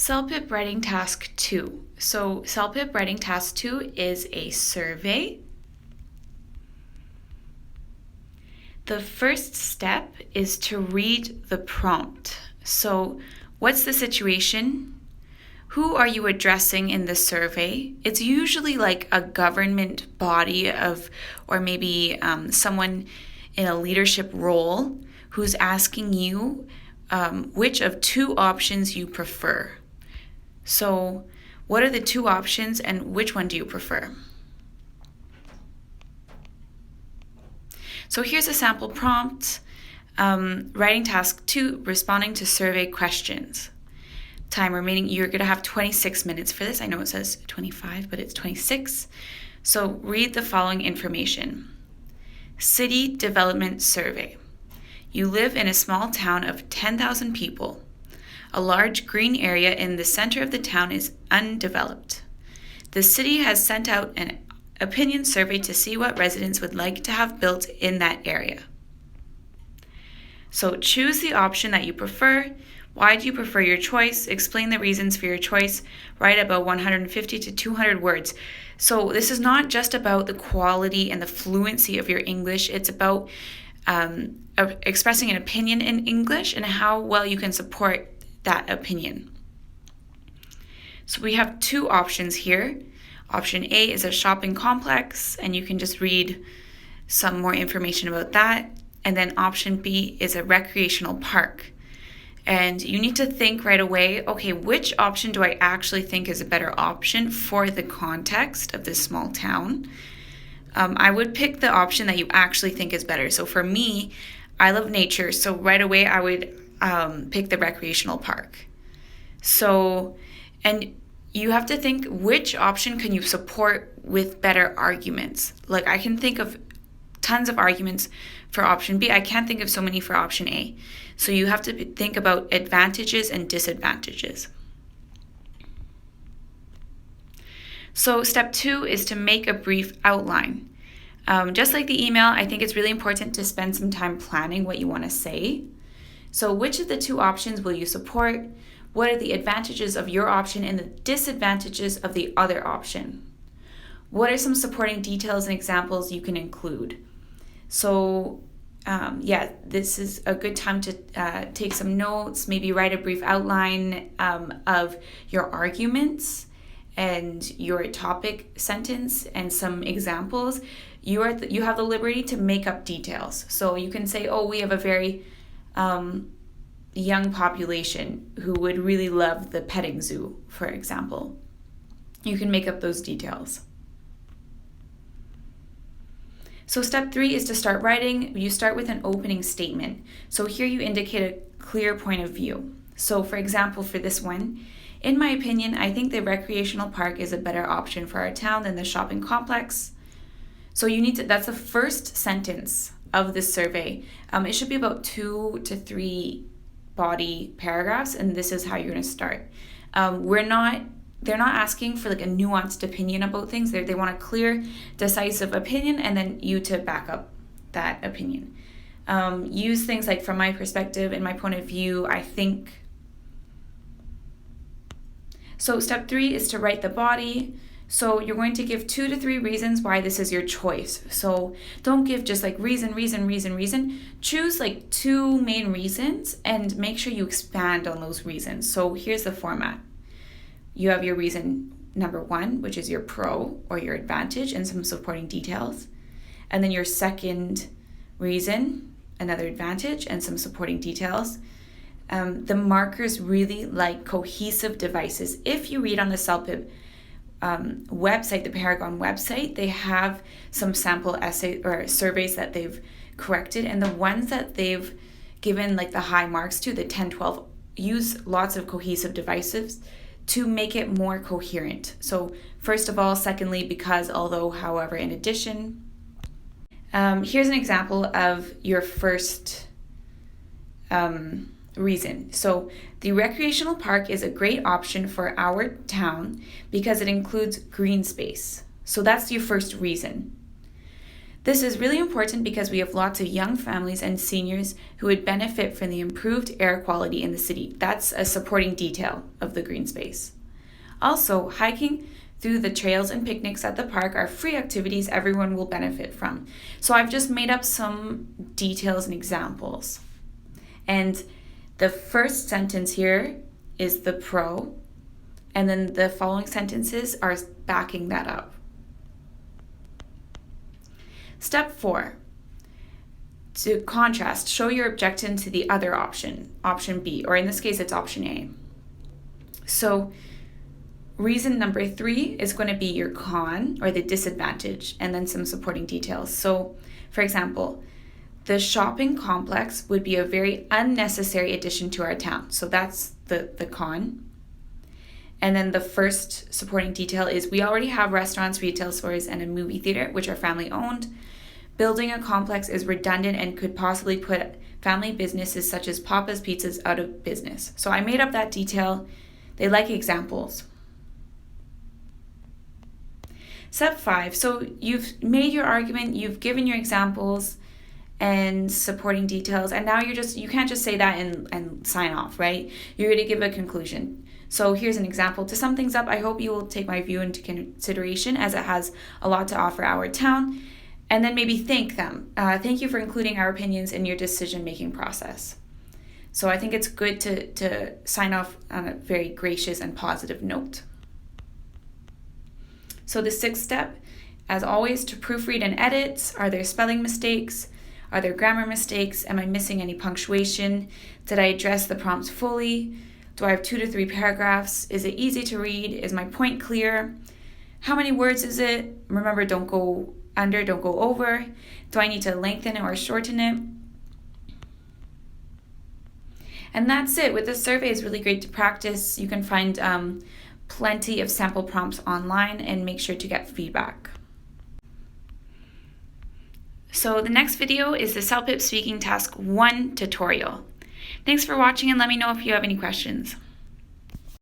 CELPIP writing task 2. So CELPIP writing task 2 is a survey. The first step is to read the prompt. So what's the situation? Who are you addressing in the survey? It's usually like a government body or maybe someone in a leadership role who's asking you which of two options you prefer. So what are the two options and which one do you prefer? So here's a sample prompt. Writing task 2, responding to survey questions. Time remaining, you're going to have 26 minutes for this. I know it says 25, but it's 26. So read the following information. City Development Survey. You live in a small town of 10,000 people. A large green area in the center of the town is undeveloped. The city has sent out an opinion survey to see what residents would like to have built in that area. So choose the option that you prefer. Why do you prefer your choice? Explain the reasons for your choice. Write about 150 to 200 words. So this is not just about the quality and the fluency of your English. It's about expressing an opinion in English and how well you can support that opinion. So we have two options here. Option A is a shopping complex, and you can just read some more information about that. And then option B is a recreational park. And you need to think right away, okay, which option do I actually think is a better option for the context of this small town? I would pick the option that you actually think is better. So for me, I love nature, so right away I would pick the recreational park. So, and you have to think which option can you support with better arguments. Like I can think of tons of arguments for option B. I can't think of so many for option A. So you have to think about advantages and disadvantages. So step 2 is to make a brief outline. Just like the email, I think it's really important to spend some time planning what you want to say. So which of the two options will you support? What are the advantages of your option and the disadvantages of the other option? What are some supporting details and examples you can include? So this is a good time to take some notes, maybe write a brief outline of your arguments and your topic sentence and some examples. You have the liberty to make up details. So you can say, oh, we have a very young population who would really love the petting zoo, for example. You can make up those details. So step 3 is to start writing. You start with an opening statement. So here you indicate a clear point of view. So for example, for this one, in my opinion, I think the recreational park is a better option for our town than the shopping complex. So that's the first sentence of this survey. It should be about 2 to 3 body paragraphs, and this is how you're going to start. They're not asking for like a nuanced opinion about things. They want a clear, decisive opinion, and then you to back up that opinion. Use things like, from my perspective and my point of view, I think. So step 3 is to write the body. So you're going to give 2 to 3 reasons why this is your choice. So don't give just like reason. Choose like 2 main reasons and make sure you expand on those reasons. So here's the format. You have your reason number 1, which is your pro or your advantage and some supporting details. And then your second reason, another advantage and some supporting details. The markers really like cohesive devices. If you read on the CELPIP website, the Paragon website, they have some sample essay or surveys that they've corrected, and the ones that they've given like the high marks to, the 10, 12, use lots of cohesive devices to make it more coherent. So first of all, secondly, because, although, however, in addition. Here's an example of your first reason. So the recreational park is a great option for our town because it includes green space. So that's your first reason. This is really important because we have lots of young families and seniors who would benefit from the improved air quality in the city. That's a supporting detail of the green space. Also, hiking through the trails and picnics at the park are free activities everyone will benefit from. So I've just made up some details and examples. And the first sentence here is the pro, and then the following sentences are backing that up. Step 4, to contrast, show your objection to the other option, option B, or in this case, it's option A. So reason number 3 is going to be your con, or the disadvantage, and then some supporting details. So, for example, the shopping complex would be a very unnecessary addition to our town. So that's the con. And then the first supporting detail is we already have restaurants, retail stores, and a movie theater, which are family owned. Building a complex is redundant and could possibly put family businesses such as Papa's Pizzas out of business. So I made up that detail. They like examples. Step 5, so you've made your argument, you've given your examples and supporting details, and now you can't just say that and sign off, right? You're going to give a conclusion. So here's an example. To sum things up, I hope you will take my view into consideration as it has a lot to offer our town, and then maybe thank them. Thank you for including our opinions in your decision-making process. So I think it's good to sign off on a very gracious and positive note. So the 6th step, as always, to proofread and edit. Are there spelling mistakes? Are there grammar mistakes? Am I missing any punctuation? Did I address the prompts fully? Do I have 2 to 3 paragraphs? Is it easy to read? Is my point clear? How many words is it? Remember, don't go under, don't go over. Do I need to lengthen it or shorten it? And that's it. With this survey, it's really great to practice. You can find plenty of sample prompts online and make sure to get feedback. So the next video is the CELPIP Speaking Task 1 tutorial. Thanks for watching, and let me know if you have any questions.